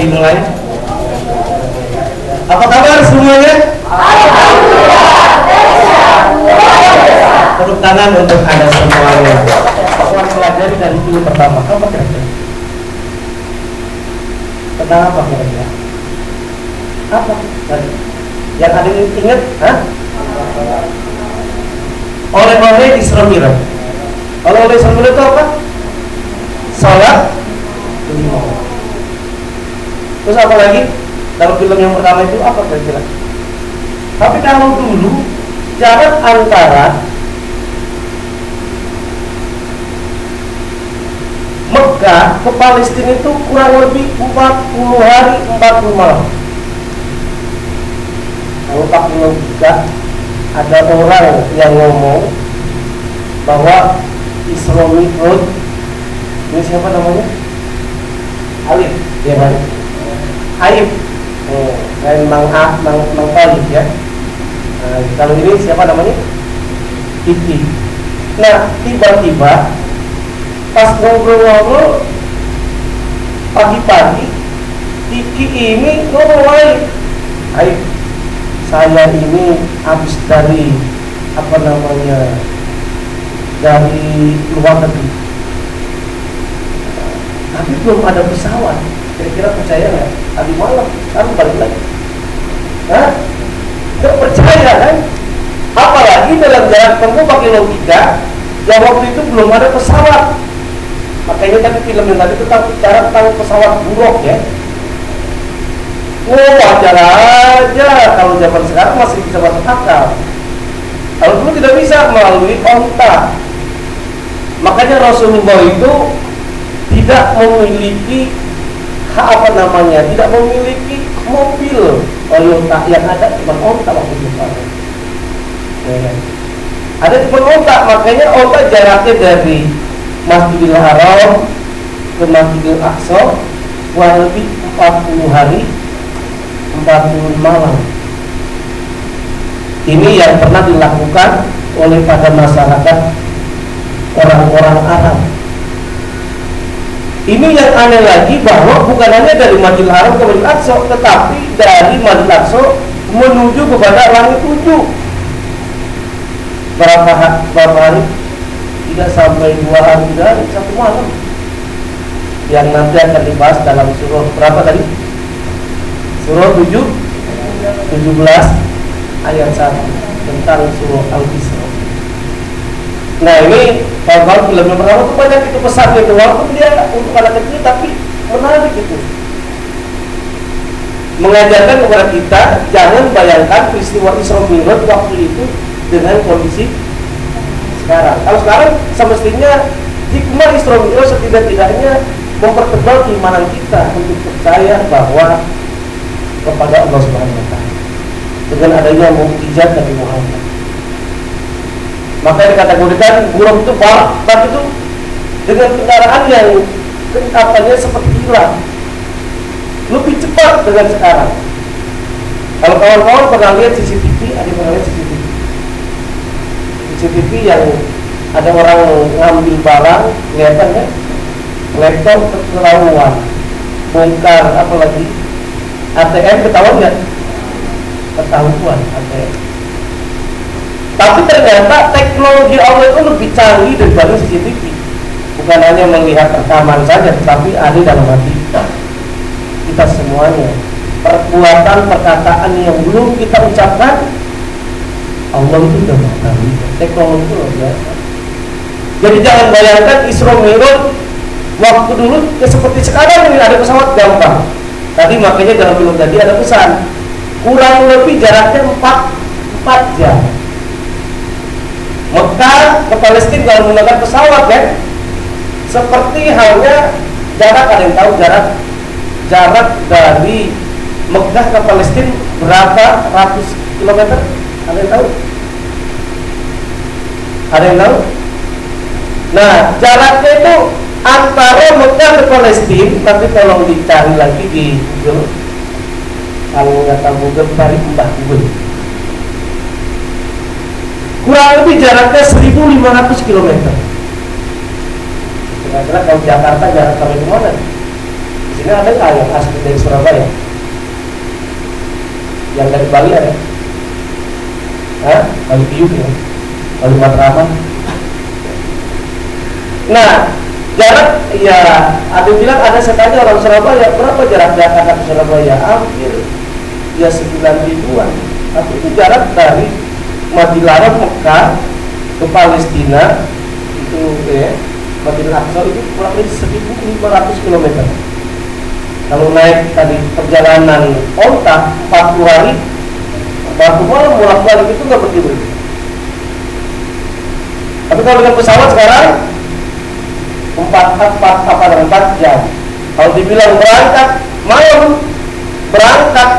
dimulai. Apa kabar semuanya? Tepuk tangan untuk Anda semuanya. Aku akan pelajari dari dulu pertama. Apa kira-kira? Tentang apa kira-kira? Apa tadi? Yang ada ingat? Hah? Oleh-oleh Isra Mi'raj. Oleh-oleh Isra Mi'raj itu apa? Salat. Terus apa lagi? Dalam film yang pertama itu apa kira-kira? Tapi kalau dulu jarak antara Mekah ke Palestina itu kurang lebih 40 hari 40 malam. Kalau pakai logika, ada orang yang ngomong bahwa Isra Mi'raj, ini siapa namanya? Alif, ya kan? Aib, dan Mang Talib ya. Nah, kalau ini siapa namanya? Kiki. Nah, tiba-tiba pas ngobrol-ngobrol pagi-pagi, Kiki ini ngomong lain. Aib, saya ini habis dari apa namanya, dari luar negeri, tapi belum ada pesawat. Kira-kira percaya nggak? Tadi malam, sekarang balik lagi. Hah? Nggak percaya kan? Apalagi dalam jarak tempuh pakai logika, yang waktu itu belum ada pesawat. Makanya tadi film yang tadi tentang pesawat buruk ya. Wajar aja kalau zaman sekarang masih bisa masuk akal. Kalau dulu tidak bisa melalui onta. Makanya Rasulullah itu tidak memiliki tidak memiliki mobil Toyota, yang ada cuma onta waktu itu. Ya. Ada cuma onta, makanya onta jaraknya dari Masjidil Haram ke Masjidil Aqsa kurang lebih 40 hari 40 malam. Ini yang pernah dilakukan oleh pada masyarakat orang-orang Arab. Ini yang aneh lagi, bahwa bukan hanya dari Masjidil Haram ke Masjidil Aqsa, tetapi dari Masjidil Aqsa menuju kepada langit 7. Berapa hari? Tidak sampai 2 hari, 1 malam. Yang nanti akan dibahas dalam surah berapa tadi? Surah 17 ayat 1 tentang surah Al-Isra. Nah ini kalau film yang pertama itu banyak itu pesannya itu, walaupun dia untuk anak kecil tapi menarik itu. Mengajarkan kepada kita jangan bayangkan peristiwa Isra Mi'raj waktu itu dengan kondisi sekarang. Kalau sekarang semestinya hikmah Isra Mi'raj setidak-tidaknya mempertebal keimanan kita untuk percaya bahwa kepada Allah Subhanahu wa taala dengan adanya mukjizat Nabi Muhammad. Maka dikategorikan buruk itu bak itu dengan kendaraan yang kecepatannya seperti kilat, lebih cepat dengan sekarang. Kalau kawan-kawan pernah lihat CCTV, ada yang pernah lihat CCTV yang ada orang ngambil barang, kelihatan ya, laptop keterlaluan, bongkar apalagi ATM, ketahuan nggak? Ketahuan ATM. Tapi ternyata teknologi Allah itu lebih canggih daripada CCTV. Bukan hanya melihat rekaman saja, tetapi ada dalam hati kita semuanya. Perbuatan, perkataan yang belum kita ucapkan, Allah itu sudah mengetahui. Teknologi itu luar biasa. Jadi jangan bayangkan Isra Mi'raj waktu dulu seperti sekarang ini ada pesawat gampang. Tadi makanya dalam film tadi ada pesan, kurang lebih jaraknya 4 jam. Mekah ke Palestina kalau menggunakan pesawat kan, seperti halnya jarak, ada yang tahu jarak dari Mekah ke Palestina berapa ratus kilometer? Ada yang tahu? Ada yang tahu? Nah, jaraknya itu antara Mekah ke Palestina, tapi tolong dicari lagi di Google. Kalau nggak tahu Google, cari Mbah Google. Kurang lebih jaraknya 1.500 km. Kira-kira kalau Jakarta jarak sampai ke mana? sini ada nggak yang asli dari Surabaya? Yang dari Bali ada? Hah? Bali Piuk ya? Bali Matraman? Nah, jarak ya ada bilang ada saya tanya orang Surabaya berapa jarak Jakarta ke Surabaya? Hampir ya 9 ribuan. Tapi itu jarak dari Madinah Mekah ke Palestina itu ya Madinah Aqsa itu kurang lebih 1.500 km. Kalau naik tadi perjalanan onta 40 hari, 40 malam bolak-balik itu nggak berhenti. Tapi kalau dengan pesawat sekarang 4 jam. Kalau dibilang berangkat malam, berangkat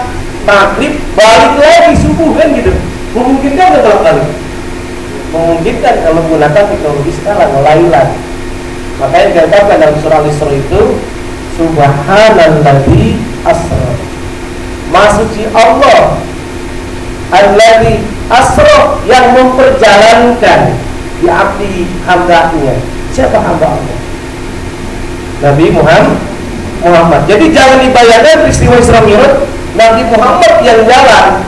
maghrib, balik lagi subuh kan gitu. Memungkinkan nggak kalau kali? Memungkinkan kalau menggunakan teknologi sekarang, Lailan. Makanya dikatakan dalam surah Al-Isra itu Subhanalladzi asra. Maha suci Allah alladzi asra yang memperjalankan di abdi hambanya. Siapa hamba Allah? Nabi Muhammad. Jadi jangan dibayangkan peristiwa Isra Mi'raj Nabi Muhammad yang jalan,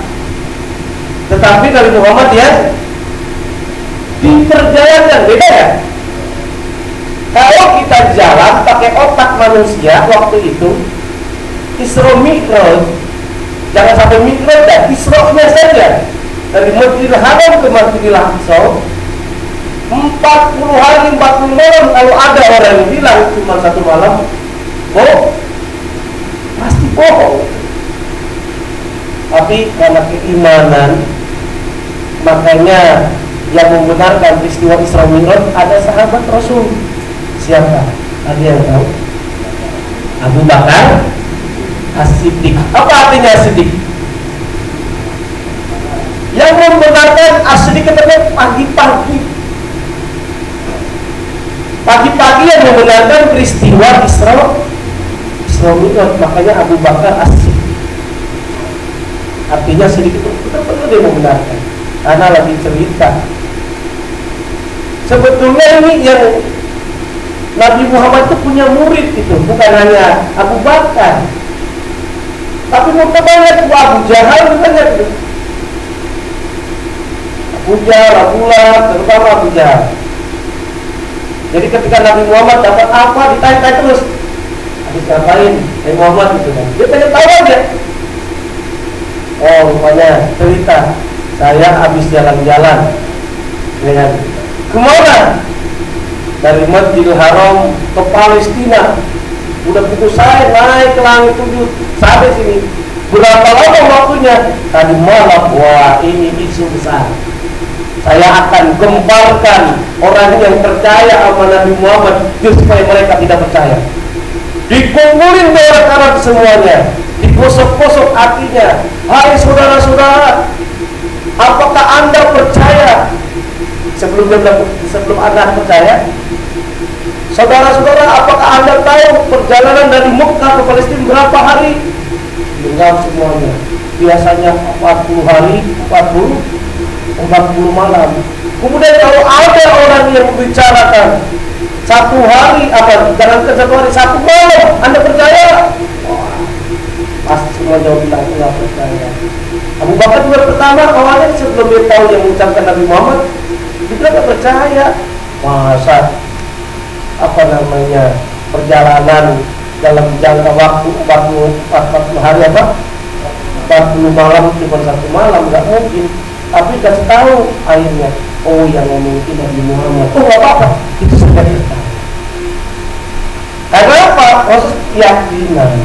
tetapi Nabi Muhammad yang diperjalankan. Beda ya? Kalau kita jalan pakai otak manusia waktu itu Isra Mi'raj, jangan sampai Mi'raj dan Isra-nya saja dari Masjidil Haram ke Masjidil Aqsa 40 hari 40 malam. Kalau ada orang yang bilang cuma 1 malam, pasti bohong. Tapi karena keimanan, makanya yang membenarkan peristiwa Isra Mi'raj ada sahabat Rasul. Siapa? Ada yang tahu? Abu Bakar As-Siddiq. Apa artinya As-Siddiq? Yang membenarkan As-Siddiq ketemu pagi-pagi. Pagi-pagi yang membenarkan peristiwa Isra Mi'raj, makanya Abu Bakar As-Siddiq. Artinya sedikit itu betul-betul dia membenarkan, karena lagi cerita. Sebetulnya ini yang Nabi Muhammad itu punya murid itu, bukan hanya Abu Bakar, tapi mungkin banyak Abu Jahal banyak itu. Abu Jahal, Abu Lahab, terutama Abu Jahal. Jadi ketika Nabi Muhammad dapat apa, ditanya-tanya terus, habis ngapain Nabi Muhammad gitu kan? Dia pengen tahu aja. Oh, rupanya cerita saya habis jalan-jalan dengan kemana? Dari Masjidil Haram ke Palestina. Udah putus saya naik ke langit 7 sampai sini. Berapa lama waktunya? Tadi malam. Wah, ini isu besar. Saya akan gemparkan orang yang percaya sama Nabi Muhammad supaya mereka tidak percaya. Dikumpulin orang-orang semuanya, digosok-gosok hatinya. Hai saudara-saudara, apakah Anda percaya? Sebelum Anda percaya, saudara-saudara, apakah Anda tahu perjalanan dari Mekah ke Palestina berapa hari? Dengar semuanya. Biasanya 40 hari, 40 malam. Kemudian kalau ada orang yang membicarakan 1 hari, jangankan 1 hari, 1 malam, Anda percaya? Wah, pasti semua jawab bilang nggak percaya. Abu Bakar juga pertama awalnya sebelum dia tahu yang mengucapkan Nabi Muhammad, dia nggak percaya. Masa perjalanan dalam jangka waktu 40 hari 40 malam cuma 1 malam, nggak mungkin. Tapi kasih tahu akhirnya, oh yang ngomong itu Nabi Muhammad. Oh nggak apa-apa, itu sudah percaya. Karena apa? Proses keyakinan.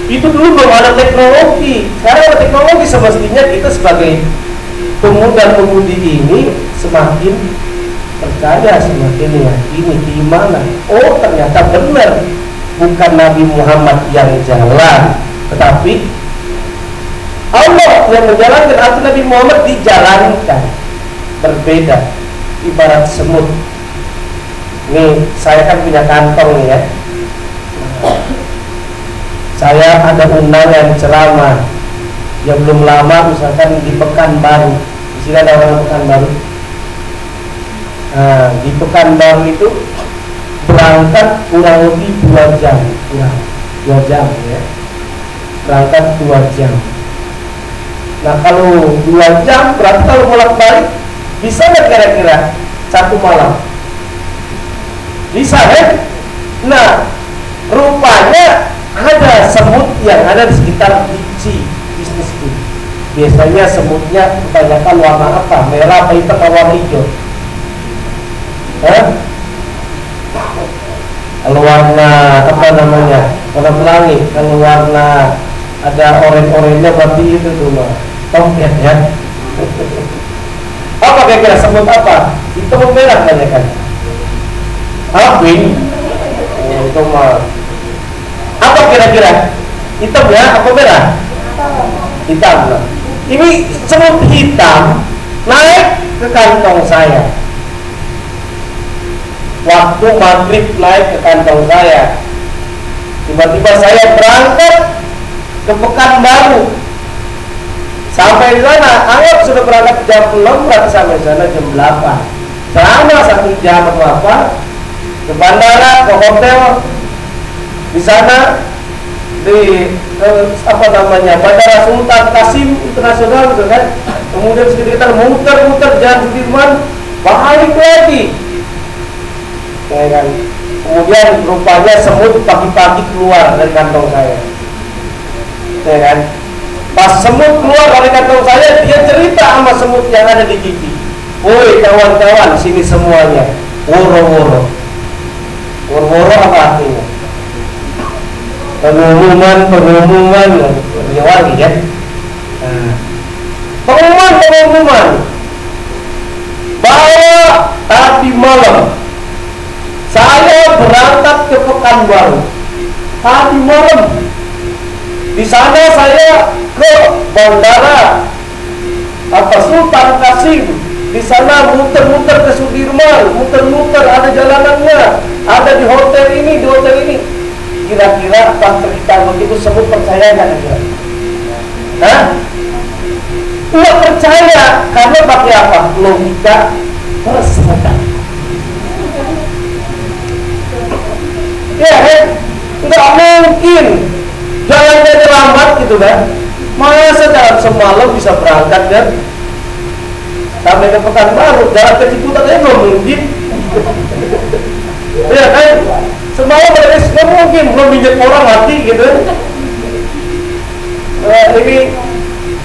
Itu dulu belum ada teknologi. Sekarang ada teknologi, semestinya kita sebagai pemuda-pemudi ini semakin percaya, semakin meyakini keimanan. Oh ternyata benar, bukan Nabi Muhammad yang jalan, tetapi Allah yang menjalankan. Arti Nabi Muhammad dijalankan. Berbeda, ibarat semut. Nih, saya kan punya kantong nih ya. Saya ada undangan ceramah yang belum lama, misalkan di Pekanbaru. Di sini ada orang Pekanbaru. Nah, di Pekanbaru itu berangkat kurang lebih 2 jam, kurang 2 jam ya, berangkat 2 jam. Nah kalau 2 jam berarti kalau bolak-balik bisa nggak kira-kira 1 malam? Bisa kan? Nah rupanya ada semut yang ada di sekitar biji bisnisku. Biasanya semutnya kebanyakan warna apa? Merah, apa hitam, atau warna hijau? Kalau warna apa namanya? Warna pelangi. Kalau warna ada orange-oranye berarti itu tuh mah tomcat ya. Apa kira-kira semut apa? Hitam merah banyak kan? Pink. Itu mah. Apa kira-kira? Hitam ya? Apa merah? Hitam. Nah. Ini semut hitam naik ke kantong saya. Waktu maghrib naik ke kantong saya. Tiba-tiba saya berangkat ke Pekanbaru. Sampai di sana, anggap sudah berangkat jam 6, berarti sampai sana jam 8. Selama 1 jam atau apa, ke bandara, ke hotel, di sana apa namanya, Bandara Sultan Qasim Internasional gitu kan. Kemudian sekitar muter-muter Jalan Sudirman, balik lagi. Ya kan. Kemudian rupanya semut pagi-pagi keluar dari kantong saya. Ya kan. Pas semut keluar dari kantong saya, dia cerita sama semut yang ada di gigi. Woi kawan-kawan, sini semuanya. Woro-woro. Woro-woro apa artinya? Pengumuman wangi ya. Pengumuman bahwa tadi malam saya berangkat ke Pekanbaru. Tadi malam di sana saya ke bandara Sultan Qasim. Di sana muter-muter ke Sudirman, muter-muter, ada jalanannya, ada di hotel ini, di hotel ini. Kira-kira pas cerita begitu semut percaya nggak kira? Nggak percaya karena pakai apa? Logika persetan. Ya kan? Nggak mungkin jalannya lambat gitu kan? Masa dalam semalam bisa berangkat kan? Sampai ke Pekanbaru, jalan ke Ciputat aja belum mungkin. Ya kan? Semalam nggak mungkin, belum minyak orang mati gitu. Ini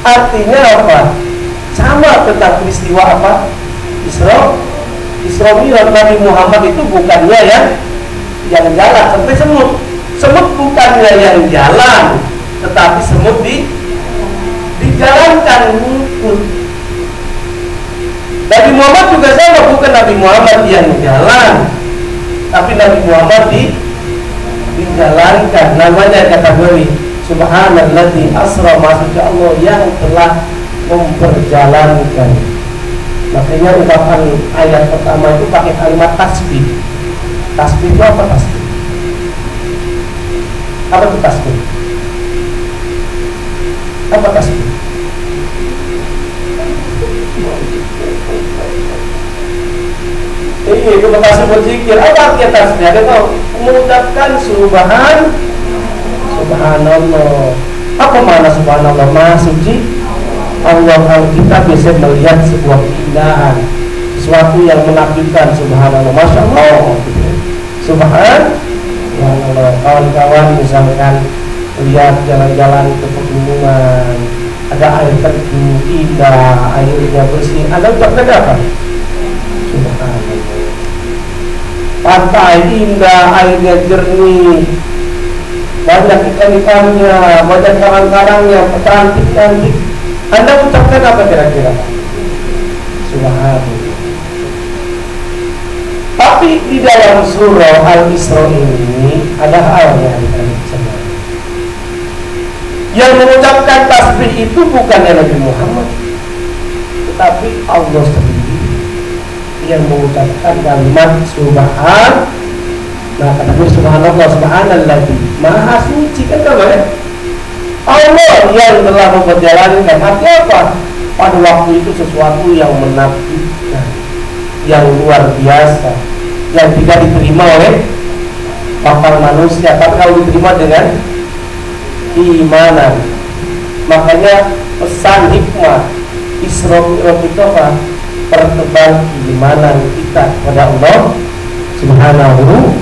artinya apa? Sama tentang peristiwa apa? Isra Mi'raj. Nabi Muhammad itu bukannya yang jalan seperti semut. Semut bukannya yang jalan, tetapi semut dijalankan ngikut. Nabi Muhammad juga sama, bukan Nabi Muhammad yang jalan, tapi Nabi Muhammad dijalankan. Namanya kategori Subhanalladzi asra, maksudnya Allah yang telah memperjalankan. Makanya ungkapan ayat pertama itu pakai kalimat tasbih. Tasbih itu apa tasbih? Apa itu tasbih? Apa tasbih? Ini itu tasbih berzikir. Apa artinya tasbih? Ada tahu? Mengucapkan Subhanallah. Apa makna Subhanallah? Maha suci Allah. Kalau kita bisa melihat sebuah keindahan, sesuatu yang menakjubkan, Subhanallah, Masya Allah, Subhanallah. Kawan-kawan misalkan lihat jalan-jalan ke pegunungan, ada air terjun indah, airnya bersih, Anda ucapkan apa? Subhanallah. Pantai indah, airnya jernih, banyak ikan-ikannya, banyak karang-karangnya, cantik-cantik. Anda ucapkan apa kira-kira? Subhanallah. Tapi di dalam surah Al-Isra ini ada hal yang dikatakan. Yang mengucapkan tasbih itu bukannya Nabi Muhammad, tetapi Allah sendiri yang mengucapkan kalimat Subhan. Nah, kata Subhanallah, Subhanalladzi, Maha suci kan namanya. Allah yang telah memperjalankan. Artinya apa? Pada waktu itu sesuatu yang menakjubkan, yang luar biasa, yang tidak diterima oleh akal manusia, tapi kalau diterima dengan keimanan. Makanya pesan hikmah Isra Mi'raj itu apa? Pertebal keimanan kita kepada Allah Subhanahu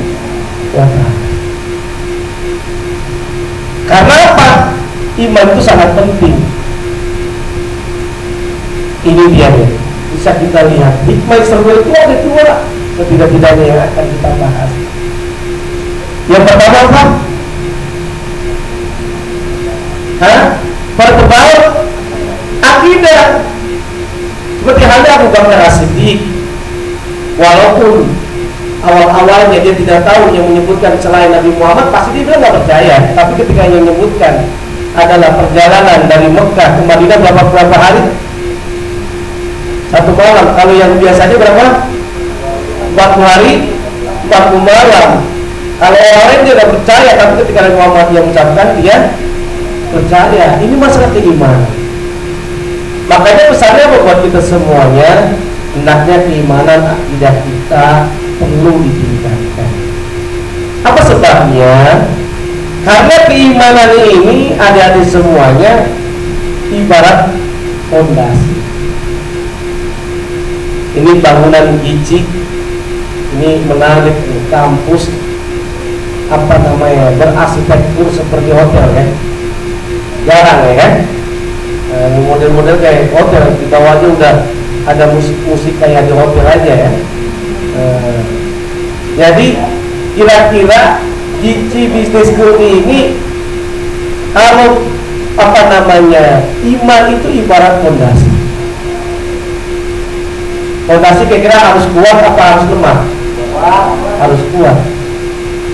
wa ta'ala. Karena apa? Iman itu sangat penting. Ini dia nih, bisa kita lihat hikmah Isra Mi'raj itu ada dua ketidak-tidaknya yang akan kita bahas. Yang pertama apa? Pertebal akidah. Seperti halnya Abu Bakar As-Siddiq, walaupun awal-awalnya dia tidak tahu yang menyebutkan selain Nabi Muhammad, pasti dia bilang nggak percaya. Tapi ketika yang menyebutkan adalah perjalanan dari Mekah ke Madinah berapa hari? 1 malam. Kalau yang biasanya berapa? 40 hari, 40 malam. Kalau orang lain dia nggak percaya, tapi ketika Nabi Muhammad yang mengucapkan, dia percaya. Ini masalah keimanan. Makanya pesannya buat kita semuanya, hendaknya keimanan akidah kita perlu ditingkatkan. Apa sebabnya? Karena keimanan ini adik-adik semuanya ibarat fondasi. Ini bangunan gicik, ini menarik kampus, apa namanya, berarsitektur seperti hotel kan? Jarang ya kan? Model-model kayak hotel, di bawahnya udah ada musik kayak di hotel aja ya. Jadi kira-kira Gici Business School ini, kalau apa namanya, iman itu ibarat fondasi. Fondasi kira-kira harus kuat apa harus lemah? Harus kuat.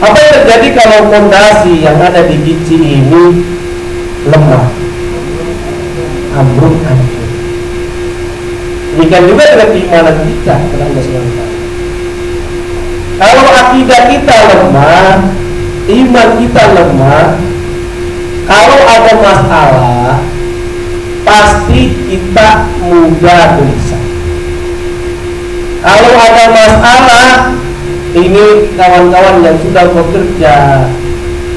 Apa yang terjadi kalau fondasi yang ada di Gici ini lemah? Ambruk. Demikian juga dengan keimanan kita kepada Allah SWT. Kalau akidah kita lemah, iman kita lemah, kalau ada masalah, pasti kita mudah gelisah. Kalau ada masalah, ini kawan-kawan yang sudah bekerja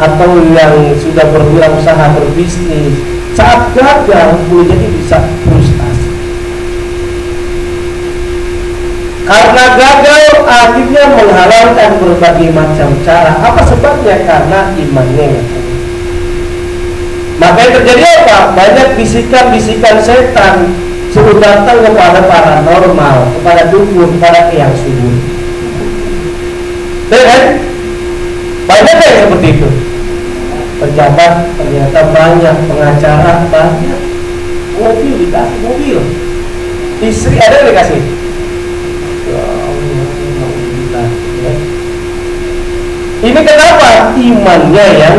atau yang sudah berwirausaha berbisnis, saat gagal boleh jadi bisa frustasi. Karena gagal akhirnya menghalalkan berbagai macam cara. Apa sebabnya? Karena imannya yang kuat. Maka yang terjadi apa? Banyak bisikan-bisikan setan suruh datang kepada paranormal, kepada dukun, kepada yang subur. Dan banyak yang seperti itu. Pejabat ternyata banyak, pengacara banyak, mobil dikasih mobil, istri ada yang dikasih. Ini kenapa? Imannya yang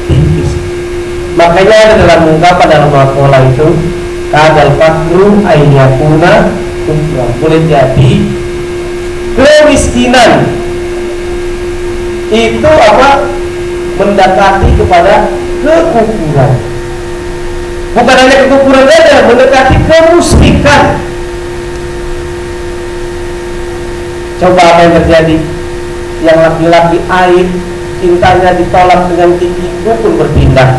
tipis. Makanya ada dalam ungkapan dalam maqalah itu, kadal fakru ayyakuna kufra. Boleh jadi kemiskinan itu apa? Mendekati kepada kekufuran. Bukan hanya kekufuran saja, mendekati kemusyrikan. Coba apa yang terjadi? Yang laki-laki aib, cintanya ditolak dengan gigi pun berpindah.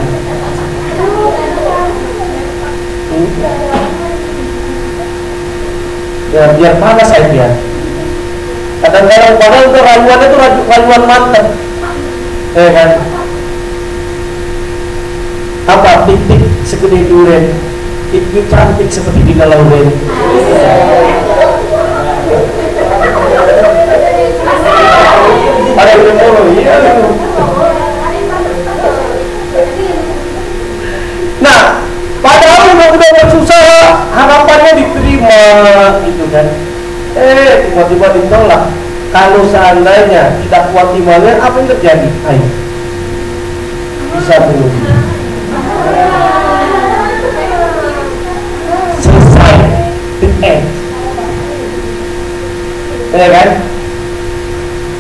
Ya, biar panas aibnya. Kadang-kadang padahal itu rayuannya itu rayuan mantap. Kan? Apa? Titik segede durian, titik cantik seperti di Lauren. Ada yang mau, iya. Nah, padahal udah bersusah, harapannya diterima, gitu kan? Tiba-tiba ditolak. Kalau seandainya tidak kuat imannya, apa yang terjadi? Ayo, bisa bunuh diri. Selesai, the end. Ya kan?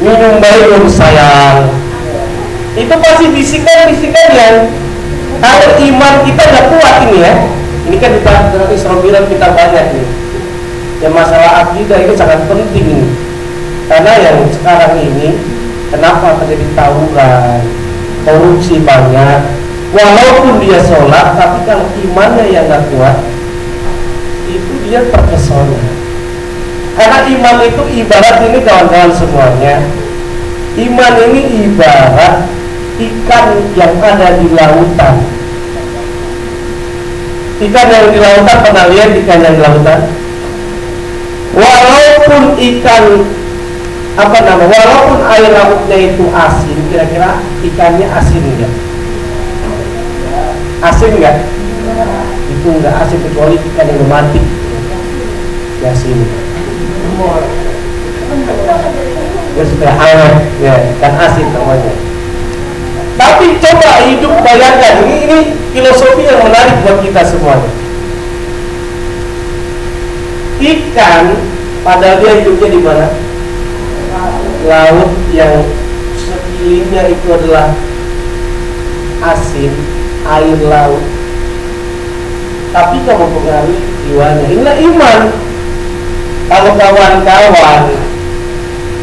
Minum baik sayang. Itu pasti bisikan-bisikan yang kalau iman kita nggak kuat ini ya. Ini kan kita dalam Isra Mi'raj kita banyak nih. Yang masalah akidah ini sangat penting ini. Karena yang sekarang ini kenapa terjadi tawuran, korupsi banyak, walaupun dia sholat, tapi kalau imannya yang nggak kuat, itu dia terpesona. Karena iman itu ibarat ini kawan-kawan semuanya, iman ini ibarat ikan yang ada di lautan. Ikan yang di lautan, pernah lihat ikan yang di lautan? Walaupun ikan walaupun air lautnya itu asin, kira-kira ikannya asin enggak? Asin enggak? Itu enggak asin kecuali ikan yang mati. Ya asin. Ya sudah hangat, ya ikan asin namanya. Tapi coba hidup, bayangkan, ini filosofi yang menarik buat kita semuanya. Ikan, padahal dia hidupnya di mana? Laut yang sekelilingnya itu adalah asin, air laut. Tapi kamu pengaruhi jiwanya. Inilah iman. Kalau kawan-kawan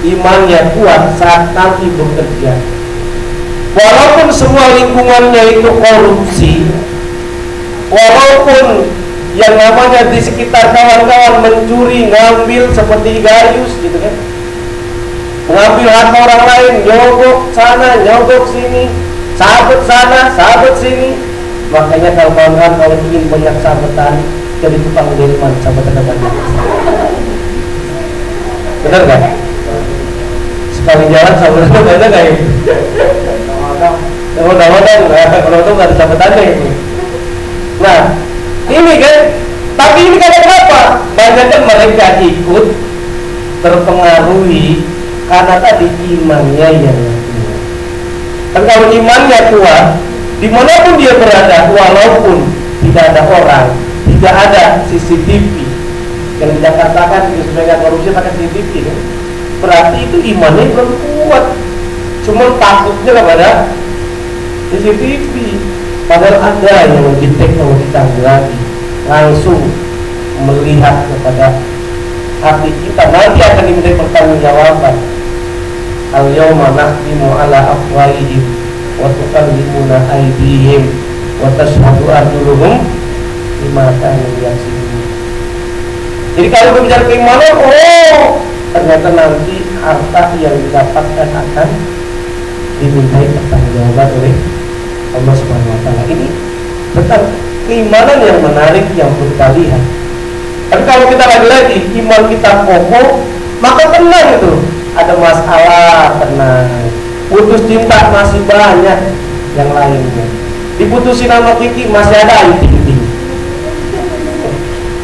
imannya kuat saat nanti bekerja, walaupun semua lingkungannya itu korupsi, walaupun yang namanya di sekitar kawan-kawan mencuri, ngambil seperti Gayus gitu kan, mengambil hak orang lain, nyogok sana, nyogok sini, sabet sana, sabet sini. Makanya kalau kawan-kawan kalau ingin banyak sabetan, jadi tukang delman, sabetan banyak. Benar gak? Sekali jalan sabetan banyak gak ya? Mudah-mudahan kalau itu nggak ada sabetannya itu. Nah, ini kan, tapi ini kenapa? Banyak kan mereka ikut terpengaruhi karena tadi imannya yang kuat. Dan kalau imannya kuat, dimanapun dia berada, walaupun tidak ada orang, tidak ada CCTV, yang tidak katakan supaya korupsi pakai CCTV, kan? Berarti itu imannya belum kuat. Cuma takutnya kepada CCTV. Padahal ada yang mendetek kalau kita lagi langsung melihat kepada hati kita, nanti akan diminta pertanggungjawaban. Al-yawma nakhtimu ala afwahihim wa tukallimuna aydihim wa tashhadu arjuluhum bima kanu yaksibun. Jadi kalau berbicara keimanan, ternyata nanti harta yang didapatkan akan dimintai pertanggungjawaban oleh Allah Subhanahu wa Ta'ala. Ini tentang keimanan yang menarik yang perlu kita lihat. Tapi kalau kita lagi-lagi iman kita kokoh, maka tenang itu. Ada masalah, tenang. Putus cinta masih banyak yang lainnya. Diputusin sama Kiki masih ada Ayu Ting Ting.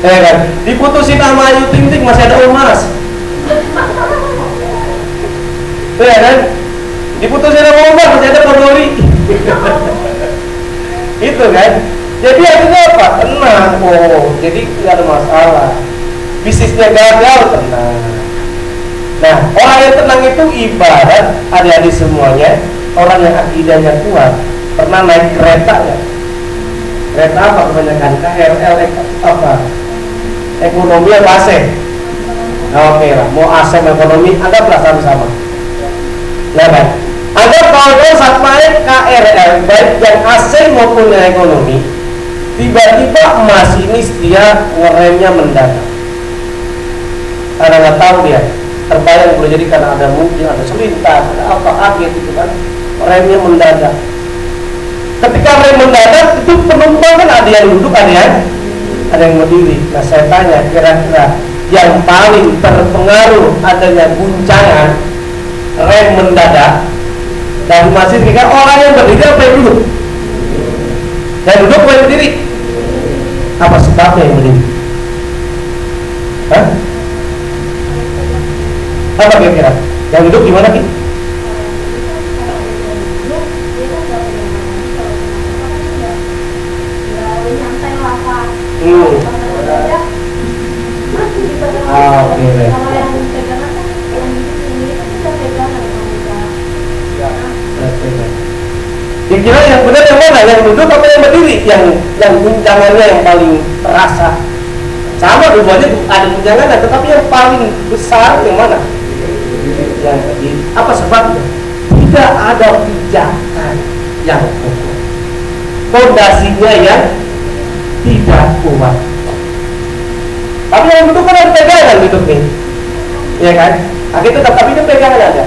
Kan? Diputusin sama Ayu Ting Ting masih ada Omas. Ya kan? Diputusin sama Omas masih ada Kodori. Itu kan. Jadi artinya apa? Tenang. Jadi tidak ada masalah. Bisnisnya gagal, tenang. Nah, orang yang tenang itu ibarat adik-adik semuanya, orang yang akidahnya kuat. Pernah naik kereta ya? Kereta apa kebanyakan? KRL apa? Ekonomi atau AC? Oke lah, mau AC ekonomi, anggaplah sama-sama. Nah, kan? Anggap kalau saat naik KRL, baik yang AC maupun yang ekonomi, tiba-tiba masinis dia ngeremnya mendadak. Karena nggak tahu dia, terbayang boleh jadi karena ada mungkin ada selintas, ada apa kaget itu kan, remnya mendadak. Ketika rem mendadak itu penumpang kan ada yang duduk, ada yang berdiri. Nah saya tanya kira-kira yang paling terpengaruh adanya guncangan rem mendadak dan masih kira orang yang berdiri apa yang duduk? Yang duduk apa yang berdiri? Apa sebabnya yang berdiri? Hah? Apa kira-kira? Yang duduk gimana Ki? Oke. Kira-kira yang benar yang mana? Yang duduk apa yang berdiri? Yang guncangannya yang paling terasa. Sama dua-duanya ada guncangan, tetapi yang paling besar yang mana? yang berdiri. Apa sebabnya? Tidak ada pijakan yang kokoh, fondasinya yang tidak kuat. Tapi yang duduk kan ada pegangan duduk nih, ya kan? Nah, tetap, tapi itu pegangan ada.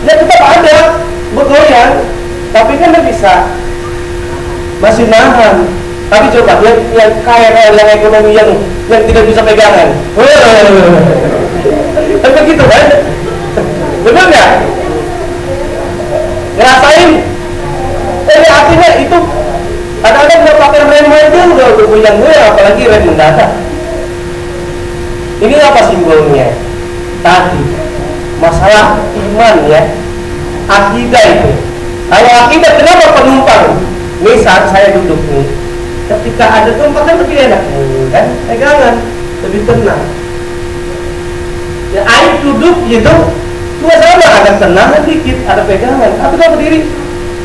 Ya tetap ada bergoyang, tapi kan dia bisa masih nahan. Tapi coba yang kaya yang ekonomi yang tidak bisa pegangan, kan begitu kan? Benar nggak? Ngerasain? Artinya itu kadang-kadang udah pakai rem aja udah goyang-goyang, apalagi rem mendadak. Ini apa simbolnya? Tadi masalah iman ya, akidah itu. Kalau akidah, kenapa penumpang? Misal saya duduk nih, ketika ada tempat kan lebih enak kan, pegangan lebih tenang. Ya air duduk gitu, cuma sama ada tenang dikit, ada pegangan. Tapi kalau berdiri,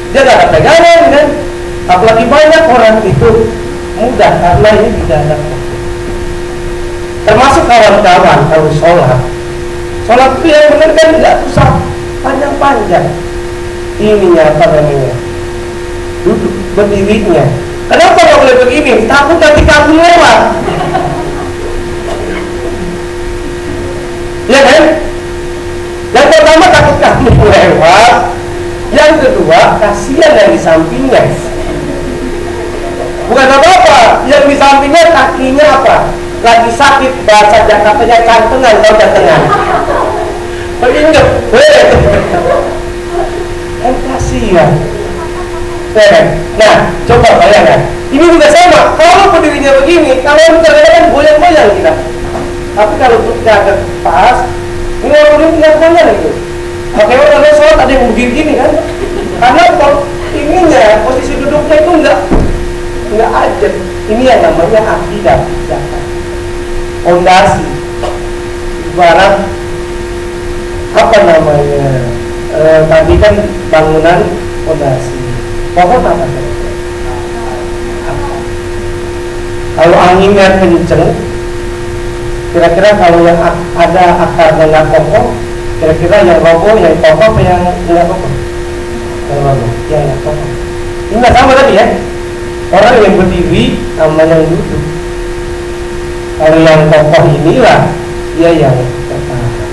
dia nggak ada pegangan kan. Apalagi banyak orang itu mudah karena ini tidak ada. Termasuk kawan-kawan kalau sholat itu yang benar kan nggak usah panjang-panjang. Ininya apa namanya? Duduk berdirinya. Kenapa nggak boleh begini? Takut nanti kamu lewat. Ya kan? Yang pertama takut kamu lewat. Yang kedua kasihan yang di sampingnya. Bukan apa-apa, yang di sampingnya kakinya apa? Lagi sakit, bahasa Jakartanya cantengan, tahu cantengan. Ingat, kan kasihan. Nah, coba bayangkan. Ini juga sama. Kalau berdirinya begini, kalau misalnya kan goyang-goyang kita. Tapi kalau kita agak pas, ini orang ini tinggal goyang itu. Makanya kalau sholat ada yang berdiri gini kan? Karena kalau ininya, posisi duduknya itu enggak aja. Ini yang namanya akidah, fondasi. Ibarat apa namanya? Tadi kan bangunan fondasi. Pohon apa? Kalau anginnya kenceng, kira-kira kalau yang ada akarnya nggak kokoh, kira-kira yang roboh, yang kokoh apa yang nggak kokoh? Yang roboh, yang nggak kokoh. Ini nggak sama tadi ya. Orang yang berdiri sama yang duduk. Kalau yang kokoh inilah dia yang bertahan.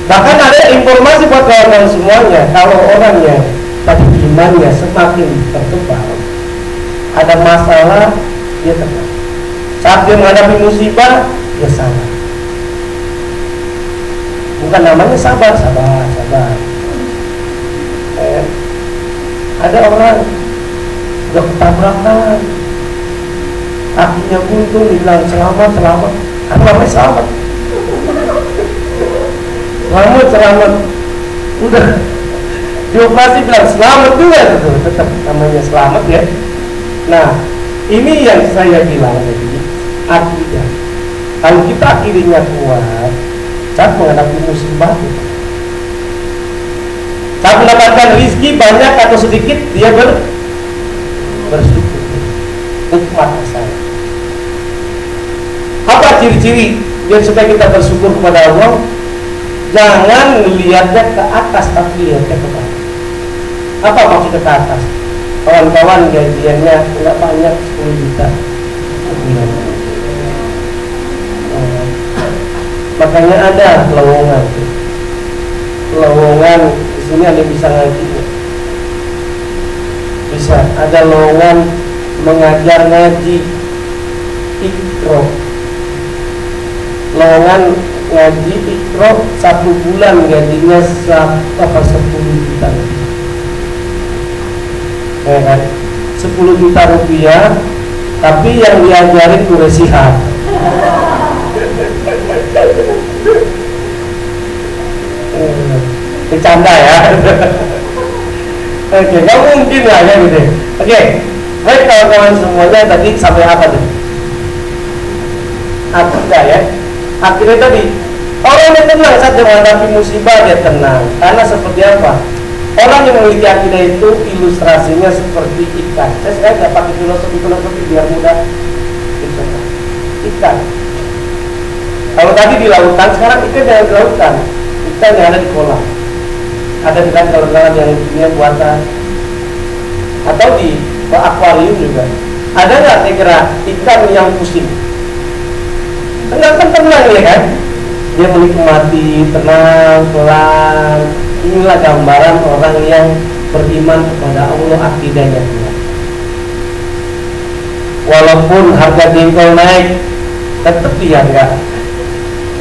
Bahkan ada informasi buat kawan-kawan semuanya, kalau orang yang tadi imannya semakin terkebal, ada masalah, dia tenang. Saat dia menghadapi musibah, dia sabar. Bukan namanya sabar. Ada orang udah ketabrakan, kakinya buntung, dibilang selamat. Apa namanya selamat? Selamat. Udah dioperasi bilang selamat juga gitu, tetap namanya selamat ya. Nah, ini yang saya bilang tadi, akidah. Kalau kita akidahnya kuat, saat menghadapi musibah, saat mendapatkan rezeki banyak atau sedikit, dia bersyukur. Nikmat saya. Apa ciri-ciri yang supaya kita bersyukur kepada Allah? Jangan melihatnya ke atas, tapi lihatnya ke bawah. Apa maksudnya ke atas? Kawan-kawan gajiannya nggak banyak, 10 juta. Makanya ada lowongan. Di sini ada bisa ngaji. Bisa ada lowongan mengajar ngaji Iqra. Lowongan ngaji Iqra 1 bulan gajinya 10 juta. Ya kan? 10 juta rupiah, tapi yang diajarin kuresihat. Bercanda ya. Oke, nggak mungkin lah ya gitu. Oke, baik kawan-kawan semuanya, tadi sampai apa tuh? Akidah ya. Akhirnya tadi orang yang tenang saat menghadapi musibah, dia tenang. Karena seperti apa? Orang yang memiliki akidah itu ilustrasinya seperti ikan. Saya sekarang nggak pakai filosofi biar mudah. Ikan. Kalau tadi di lautan, sekarang ikan jangan di lautan. ikan yang ada di kolam, ada ikan kalau yang punya buatan, atau di akuarium juga. Ada nggak kira ikan yang pusing? Enggak, kan tenang ya kan? Dia menikmati, tenang, pelan. Inilah gambaran orang yang beriman kepada Allah, akidahnya kuat. Walaupun harga jengkol naik, tetap dia nggak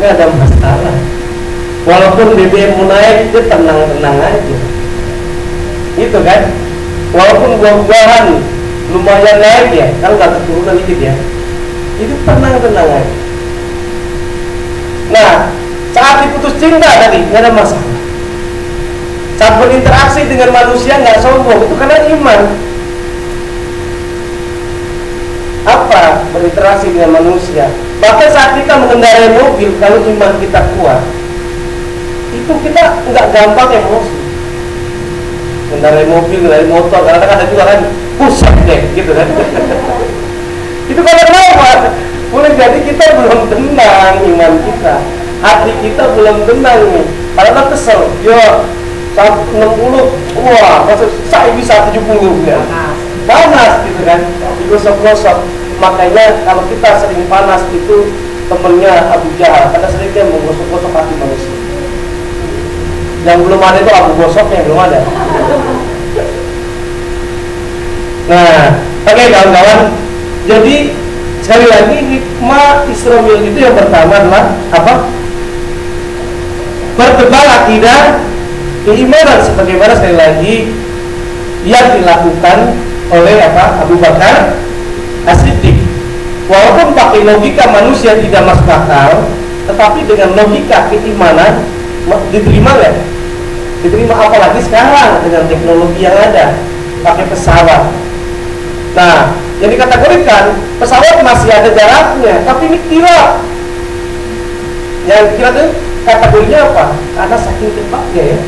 ada masalah. Walaupun BBM mau naik, dia tenang-tenang aja. Gitu kan? Walaupun buah-buahan lumayan naik ya, kalau nggak keturunan dikit ya, itu tenang-tenang aja. Nah, saat diputus cinta tadi nggak ada masalah. Saat berinteraksi dengan manusia nggak sombong, itu karena iman. Apa berinteraksi dengan manusia? Bahkan saat kita mengendarai mobil, kalau iman kita kuat, itu kita nggak gampang emosi. Mengendarai mobil, mengendarai motor, kadang-kadang ada juga kan pusat deh, gitu kan? Itu kalau lewat, boleh jadi kita belum tenang iman kita, hati kita belum tenang nih. Karena kesel, yo 60, wah, maksud saya bisa 70 ya. Panas gitu kan, digosok-gosok. Makanya kalau kita sering panas itu temennya Abu Jahal, karena sering dia menggosok-gosok hati manusia. Yang belum ada itu Abu Gosoknya, belum ada. Nah, oke kawan-kawan. Jadi sekali lagi hikmah Isra Mi'raj itu yang pertama adalah apa? Pertebal akidah keimanan, sebagaimana sekali lagi yang dilakukan oleh apa? Abu Bakar As-Siddiq. Walaupun pakai logika manusia tidak masuk akal, tetapi dengan logika keimanan diterima nggak? Diterima, apalagi sekarang dengan teknologi yang ada, pakai pesawat. Nah, yang dikategorikan pesawat masih ada jaraknya, tapi ini kira. Yang kira itu kategorinya apa? Karena saking cepatnya ya.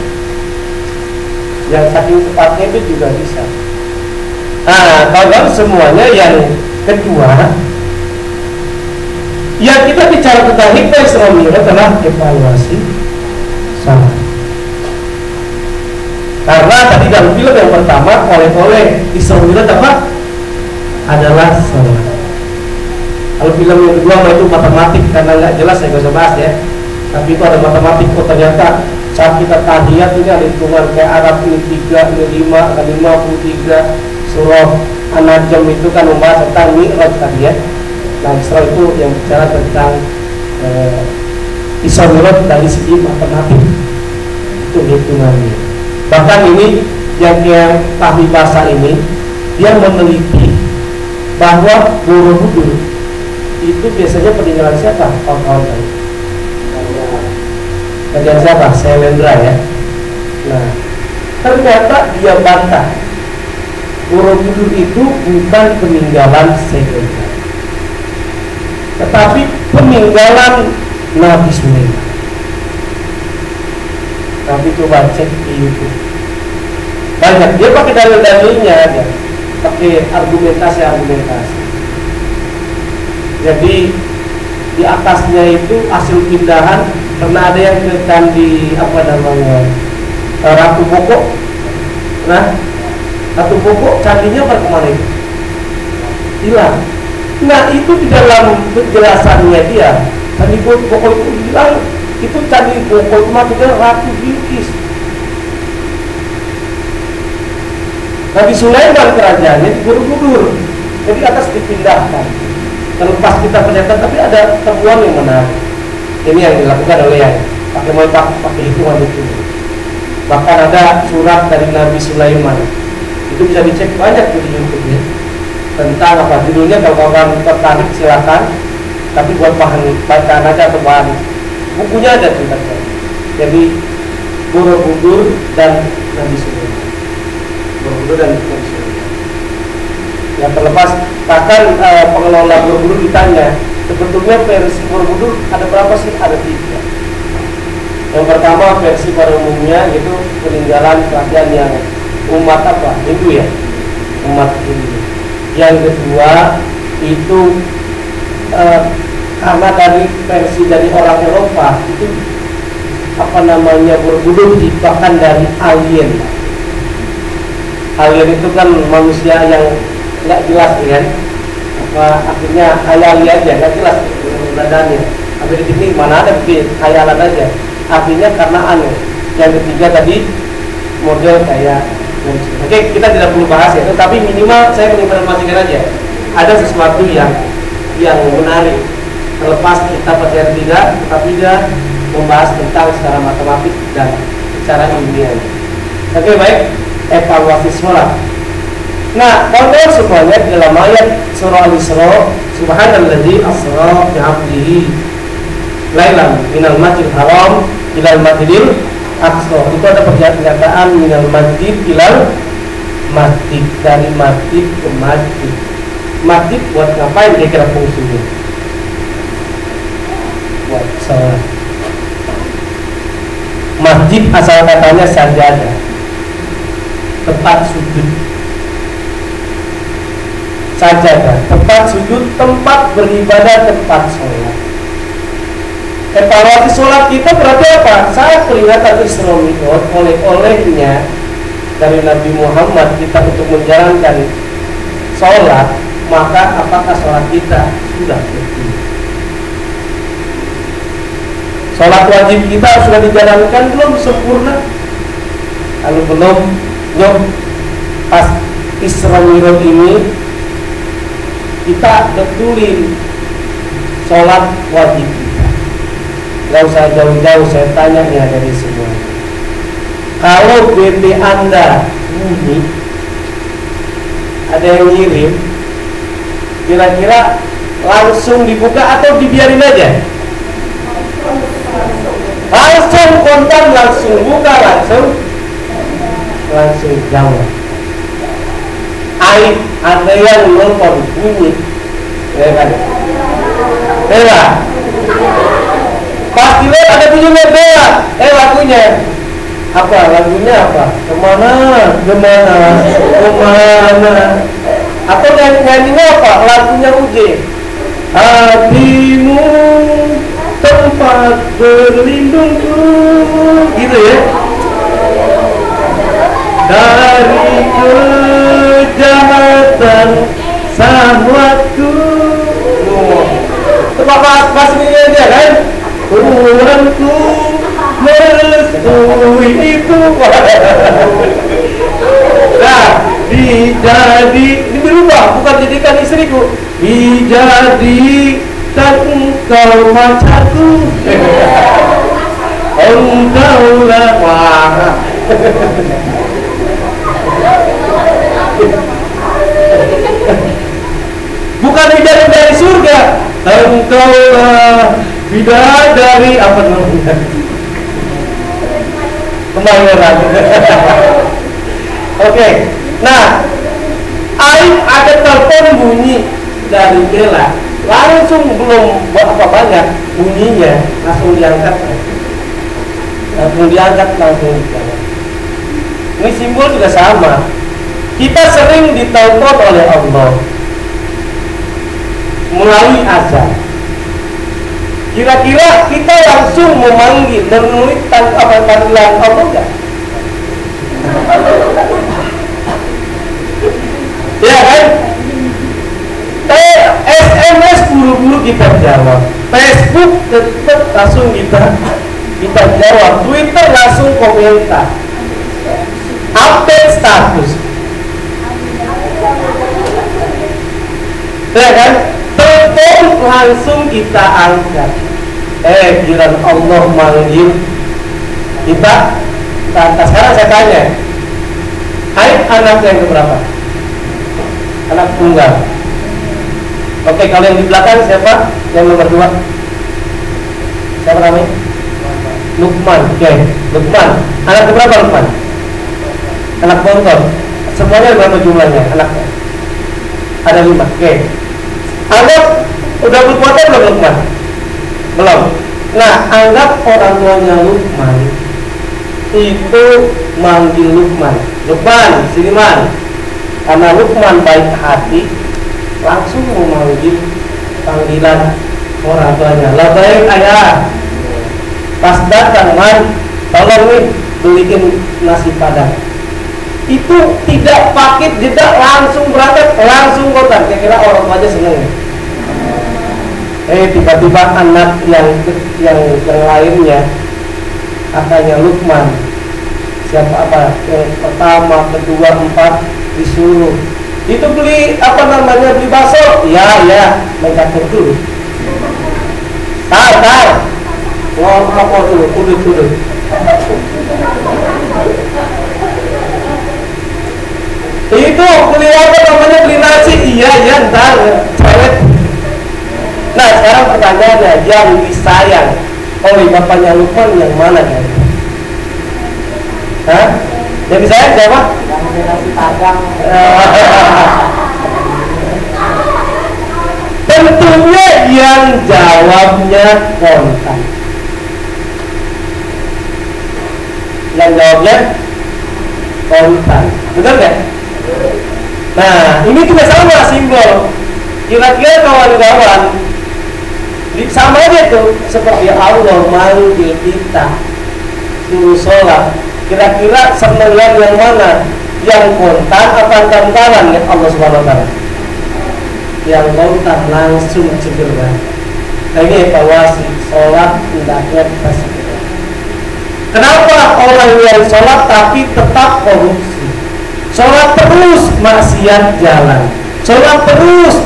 Yang saking cepatnya itu juga bisa. Nah, kalau semuanya yang kedua, yang kita bicara tentang hikmah Isra Mi'raj adalah evaluasi salat. Karena tadi dalam film yang pertama oleh Isra Mi'raj apa? Adalah salat. Kalau film yang kedua itu matematik, karena nggak jelas saya nggak usah bahas ya. Tapi itu ada matematik. Oh ternyata saat kita tahiyat ini ada hitungan kayak Arab, ini 3, ini 5, ada 53. Surah An-Najm itu kan membahas tentang Mi'raj tadi ya. Nah, Isra itu yang bicara tentang Isra Mi'raj dari segi matematik, itu hitungannya. Bahkan ini yang ahli bahasa ini dia meneliti bahwa Borobudur itu biasanya peninggalan siapa? Kawan-kawan tadi. Peninggalan siapa? Syailendra ya. Nah, ternyata dia bantah Borobudur itu bukan peninggalan Syailendra, tetapi peninggalan Nabi Sulaiman. Tapi coba cek di YouTube, banyak dia pakai dalil-dalilnya aja, pakai argumentasi. Jadi di atasnya itu hasil pindahan, karena ada yang ke candi apa namanya Ratu Boko. Nah, Ratu Boko candinya kemana itu? Hilang. Nah, itu di dalam penjelasannya dia, candi Boko itu bilang itu candi Boko itu maksudnya Ratu Bilqis. Nabi Sulaiman kerajaannya di Borobudur, jadi atas dipindahkan. Terlepas kita penyataan, tapi ada temuan yang menarik. Ini yang dilakukan oleh yang pakai hitungan itu. Bahkan ada surat dari Nabi Sulaiman, itu bisa dicek banyak di YouTube ya. Tentang apa judulnya, kalau kawan tertarik silakan. Tapi buat bahan bacaan aja atau bahan bukunya ada ceritanya. Jadi Borobudur dan Nabi Sulaiman. Borobudur dan Nabi Sulaiman. Yang terlepas, bahkan pengelola Borobudur ditanya, sebetulnya versi Borobudur ada berapa sih? Ada 3. Yang pertama versi pada umumnya itu peninggalan kerajaan yang umat apa? Hindu ya, umat Hindu. Yang kedua itu karena dari versi dari orang Eropa itu Borobudur diciptakan dari alien. Alien itu kan manusia yang nggak jelas kan, akhirnya khayali aja, nggak jelas nadanya. Habis ini mana ada bikin khayalan aja. Akhirnya karena aneh. Yang ketiga tadi model kayak. Oke, kita tidak perlu bahas ya, tapi minimal saya menginformasikan aja. Ada sesuatu yang menarik. Terlepas kita pelajaran tidak, tetapi dia membahas tentang secara matematik dan secara ilmiah. Oke, baik. Evaluasi sholat. Nah, kalau semuanya dalam ayat surah Al-Isra, Subhanalladzi asra bi 'abdihi lailan minal masjidil haram ilal masjidil aqsa. Itu ada pernyataan minal masjid ilal masjid, dari masjid ke masjid. Masjid buat ngapain kira-kira fungsinya? Buat sholat. Masjid asal katanya sajadah, tempat sujud. Sajadah, tempat sujud, tempat beribadah, tempat sholat. Evaluasi sholat kita berarti apa? Saat peringatan Isra Mi'raj, oleh-olehnya dari Nabi Muhammad kita untuk menjalankan sholat, maka apakah sholat kita sudah betul? Sholat wajib kita sudah dijalankan belum sempurna? Kalau belum, yuk pas Isra Mi'raj ini kita betulin sholat wajib kita. Gak usah jauh-jauh, saya tanya ya dari semua. Kalau BP Anda bunyi, ada yang ngirim, kira-kira langsung dibuka atau dibiarin aja? Langsung kontak, langsung buka, langsung jawab. Ada yang nelfon bunyi, ya kan? Bella, pasti ada bunyi Bella. Lagunya apa? Lagunya apa? Kemana? Atau nyanyinya apa? Lagunya Uji. Hatimu tempat berlindungku, gitu ya. Dari kejahatan syahwatku. Pas ini aja kan. Tuhanku merestui itu. Nah, ini berubah, bukan jadikan istriku. Dijadikan engkau pacarku. Engkaulah wah. Bukan bidadari dari surga, engkaulah bidadari apa namanya? Kemayoran. Oke, nah, ada telepon bunyi dari Bella, langsung belum apa banyak bunyinya, langsung diangkat. Ini simbol juga sama. Kita sering ditelepon oleh Allah melalui azan. Kira-kira kita langsung memanggil, memenuhi panggilan Allah enggak? Ya kan? SMS buru-buru kita jawab. Facebook tetap langsung kita jawab. Twitter langsung komentar. Update status. Ya kan? Telepon langsung kita angkat. Giliran Allah manggil kita. Sekarang saya tanya, hai anak yang keberapa? Anak tunggal. Oke, kalau yang di belakang siapa? Yang nomor 2? Siapa namanya? Lukman. Oke, Lukman. Anak keberapa Lukman? Anak bontot. Semuanya berapa jumlahnya anaknya? Ada 5. Oke. Anggap udah berpuasa belum Lukman? Belum. Nah, anggap orang tuanya Lukman itu manggil Lukman. Lukman, sini man. Karena Lukman baik hati, langsung memanggil panggilan orang tuanya. Labbaik ayah. pas datang, man, tolong nih beliin nasi padang. Itu tidak pakai jeda, langsung berangkat, langsung kontak. Kira-kira orang tua aja seneng. Tiba-tiba anak yang lainnya, kakaknya Lukman, siapa apa yang pertama, kedua, empat disuruh itu beli beli bakso. Ya mencatur dulu, tar ngomong dulu, udut itu beli nasi. Iya ntar cewek. Nah sekarang pertanyaannya, yang disayang oleh bapaknya Lukman yang mana kan? Hah? Yang disayang siapa? Nasi padang. Tentunya yang jawabnya kontan. Yang jawabnya kontan, betul nggak? Nah ini juga sama simbol. Kira-kira kawan-kawan sama aja tuh, seperti Allah manggil kita suruh sholat. Kira-kira senengan yang mana? Yang kontan apa kantaran ya Allah Subhanahu wa taala? Yang kontan langsung segera. Nah, ini evaluasi sholat hendaknya kita segera. Kenapa orang yang sholat tapi tetap korupsi? Sholat terus maksiat jalan. Sholat terus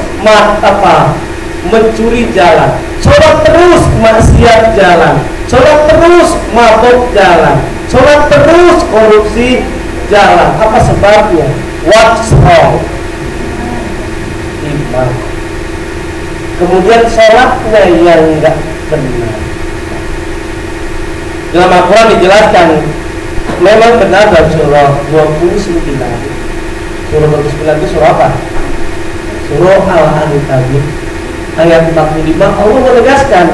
mencuri jalan. Sholat terus maksiat jalan. Sholat terus mabuk jalan. Sholat terus korupsi jalan. Apa sebabnya? What's wrong? Iman. Kemudian sholatnya yang enggak benar. Dalam Al-Quran dijelaskan, memang benar dalam surah 29. Surah 29 itu surah apa? Surah Al-Ankabut ayat 45. Allah menegaskan,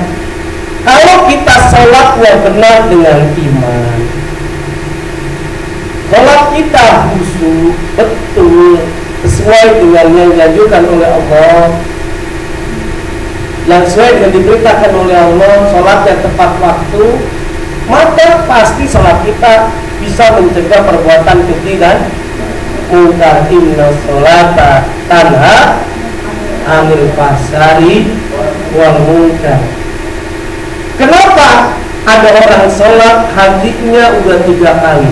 kalau kita sholatnya benar dengan iman, sholat kita khusyuk, betul, sesuai dengan yang dianjurkan oleh Allah, yang sesuai dengan diberitakan oleh Allah, sholatnya tepat waktu, maka pasti sholat kita bisa mencegah perbuatan keji dan mungkar. Inna sholata tanha anil fahsya'i wal munkar. Kenapa ada orang sholat hajinya udah 3 kali?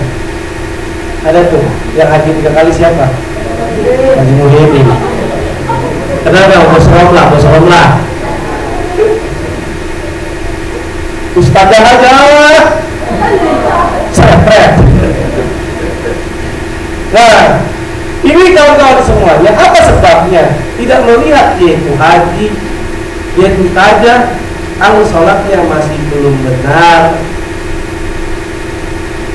Ada tuh yang haji 3 kali siapa? Haji Muhyiddin. Kenapa? Bos Romlah. Ustazah aja sepret. Nah, ini kawan-kawan semuanya, apa sebabnya? Tidak melihat dia itu haji, dia itu tajah, kalau sholatnya masih belum benar,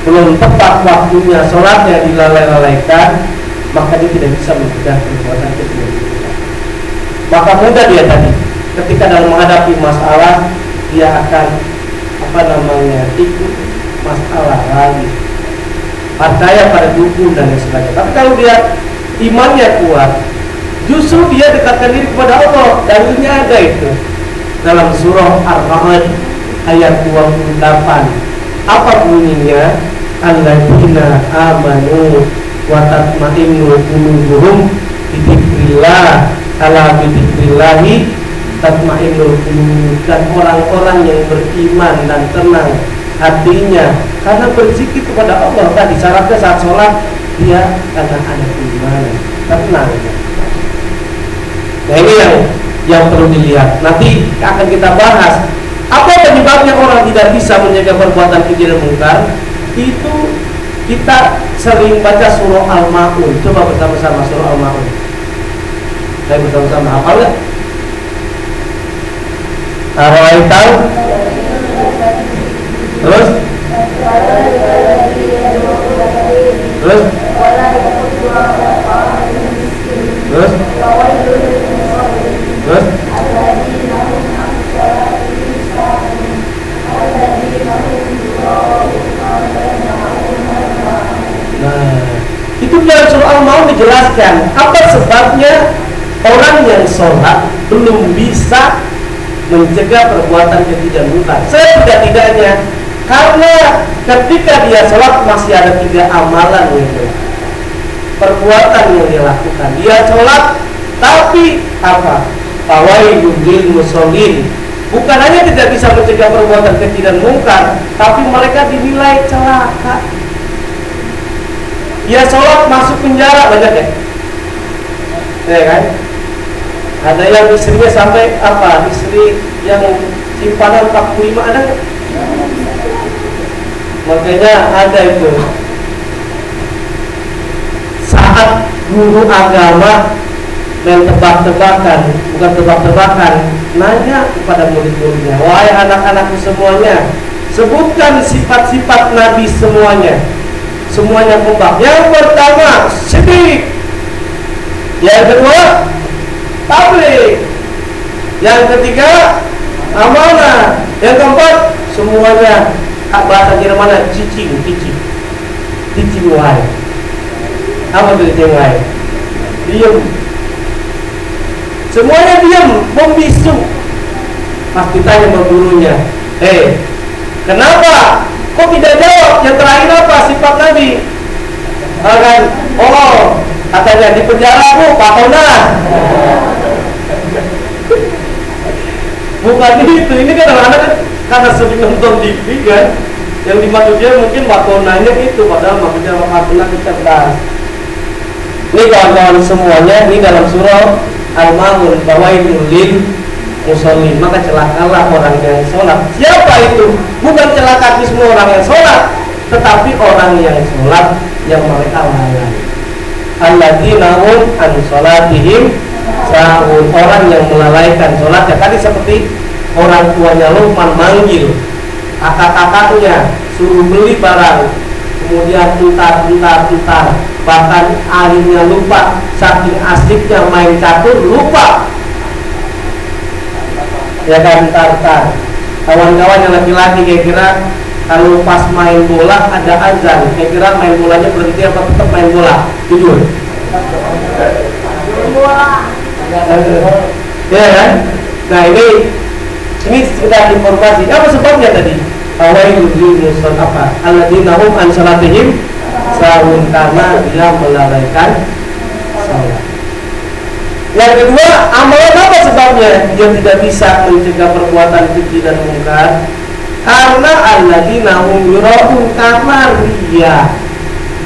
belum tepat waktunya, sholatnya dilalaikan, maka dia tidak bisa mencegah perbuatan keji. Maka mudah dia tadi, ketika dalam menghadapi masalah, dia akan ikut masalah lagi, percaya pada dukun dan sebagainya. Tapi kalau dia imannya kuat, justru dia dekatkan diri kepada Allah. Dalilnya ada itu dalam surah Ar-Ra'd ayat 28. Apa bunyinya? Alladzina amanu wa tatma'innu qulubuhum bi dzikrillah, ala bi dzikrillahi tatma'innul qulub. Dan orang-orang yang beriman dan tenang hatinya karena berzikir kepada Allah. Tadi syaratnya saat sholat dia karena ada keimanan, tenang. Nah ini yang perlu dilihat. Nanti akan kita bahas apa penyebabnya orang tidak bisa menjaga perbuatan keji dan munkar. Itu kita sering baca surah Al-Ma'un. Coba bersama-sama surah Al-Ma'un. Saya bersama-sama hafal nggak? Tahu? Terus? Nah, itu dalam surah Al-Ma'un dijelaskan apa sebabnya orang yang sholat belum bisa mencegah perbuatan keji dan munkar. Setidak-tidaknya Karena ketika dia sholat masih ada 3 amalan gitu, perbuatan yang dia lakukan. Dia sholat tapi apa? Fawailul lil musallin. Bukan hanya tidak bisa mencegah perbuatan keji dan mungkar, tapi mereka dinilai celaka. Dia sholat masuk penjara, banyak ya kan? Ada yang istrinya sampai apa? Istri yang simpanan 45 ada nggak? Makanya ada itu saat guru agama main tebak-tebakan, bukan tebak-tebakan, nanya kepada murid-muridnya, wahai anak-anakku semuanya, sebutkan sifat-sifat Nabi semuanya. Semuanya kompak. Yang pertama syirik, yang kedua tabligh, yang ketiga amanah, yang keempat semuanya bahasa Jerman cicing wahai. Apa itu cicing wahai? Diam. Semuanya diam, membisu. Pas ditanya sama gurunya, kenapa? Kok tidak jawab? Yang terakhir apa sifat Nabi? Kan? Oh, katanya di penjara bu, patona. Bukan itu, ini kan anak-anak karena sering nonton TV kan, yang dimaksudnya mungkin patonanya itu, padahal maksudnya patona kecerdasan. Ini kawan-kawan semuanya, ini dalam surah Al-Maun, fawailul lil musallin, maka celakalah orang yang sholat. Siapa itu? Bukan celaka semua orang yang sholat, tetapi orang yang sholat yang mereka lalai. Alladzina hum an sholatihim sahun, orang yang melalaikan sholatnya. Tadi seperti orang tuanya Luqman manggil kakak-kakaknya suruh beli barang, kemudian entar, bahkan akhirnya lupa, saking asiknya main catur lupa. Ya kan, entar. Kawan-kawan yang laki-laki kira-kira kalau pas main bola ada azan, kira-kira main bolanya berhenti apa tetap main bola? Jujur. Ya kan? Nah ini sekedar informasi. Apa sebabnya tadi? Fawailul lil musallin apa? Alladzina hum an salatihim sahun, karena dia melalaikan salat. Yang kedua, amalan apa sebabnya dia tidak bisa mencegah perbuatan keji dan mungkar? Karena alladzina hum yura'un, karena riya.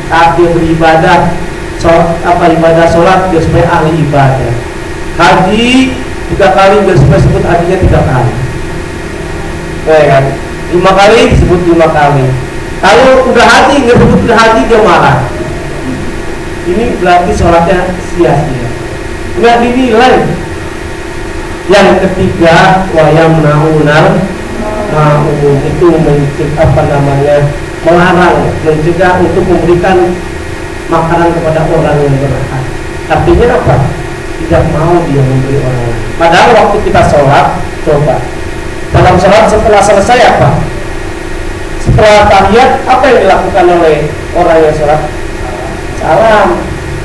Dia beribadah ibadah sholat dia supaya ahli ibadah. Haji 3 kali dia supaya sebut hajinya 3 kali. Kan? 5 kali disebut 5 kali. Kalau udah haji nggak sebut haji dia marah. Ini berarti sholatnya sia-sia, nggak dinilai. Yang ketiga, wayamnaunal ma'un, itu melarang, mencegah untuk memberikan makanan kepada orang yang berhak. Artinya apa? Tidak mau dia memberi orang lain. Padahal waktu kita sholat, coba dalam sholat setelah selesai apa? Setelah tahiyat, apa yang dilakukan oleh orang yang sholat? Salam,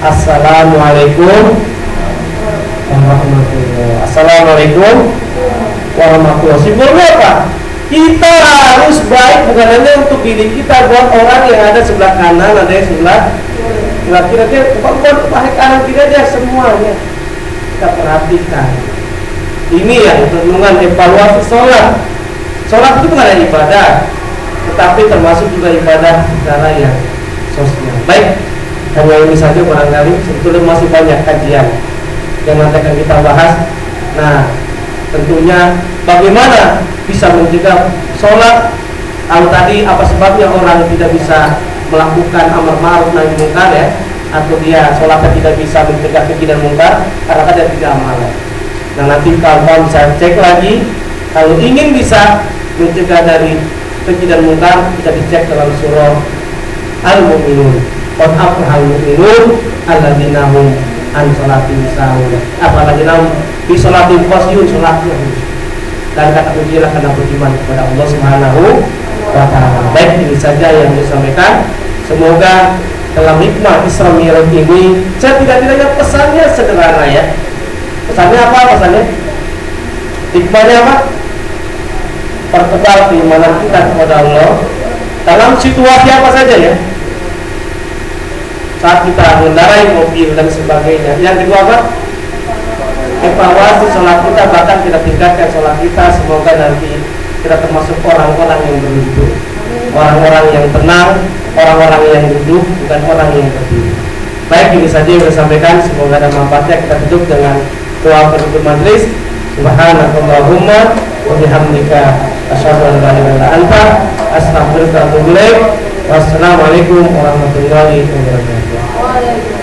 assalamualaikum warahmatullahi. Assalamualaikum warahmatullahi. Simbolnya apa? Kita harus baik, bukan hanya untuk diri kita, buat orang yang ada sebelah kanan, ada yang sebelah kira-kira bukan pakai kanan kiri aja, semuanya kita perhatikan. Ini yang renungan evaluasi sholat. Sholat itu bukan hanya ibadah, tetapi termasuk juga ibadah secara yang sosial. Baik, hanya ini saja barangkali. Sebetulnya masih banyak kajian yang nanti akan kita bahas. Nah, tentunya bagaimana bisa mencegah sholat. Kalau tadi apa sebabnya orang tidak bisa melakukan amar ma'ruf nahi munkar ya, atau dia sholatnya tidak bisa mencegah keji dan mungkar karena ada 3 amalan. Nah, nanti kalau bisa cek lagi, kalau ingin bisa mencegah dari keji dan mungkar, bisa dicek dalam surah Al-Mu'minun. Qad aflahal mu'minun alladzina hum an sholatihim sahun. Alladzina hum fi sholatihim khashi'un, sholatnya khusyuk. Dan kata kuncilah karena beriman kepada Allah Subhanahu wa ta'ala. Baik, ini saja yang disampaikan. Semoga dalam hikmah Isra Mi'raj ini, saya tidak pesannya sederhana ya. Pesannya apa? Hikmahnya apa? pertebal keimanan kita kepada Allah dalam situasi apa saja ya. Saat kita mengendarai mobil dan sebagainya. Yang kedua apa? Evaluasi sholat kita, bahkan kita tingkatkan sholat kita. Semoga nanti kita termasuk orang-orang yang berwudu, orang-orang yang tenang, orang-orang yang duduk, bukan orang yang berdiri. Baik, ini saja yang saya sampaikan. Semoga ada manfaatnya. Kita tutup dengan doa penutup majelis. Subhanakallahumma wa bihamdika asyhadu an la ilaha illa anta astaghfiruka wa atubu ilaik. Wassalamualaikum warahmatullahi wabarakatuh.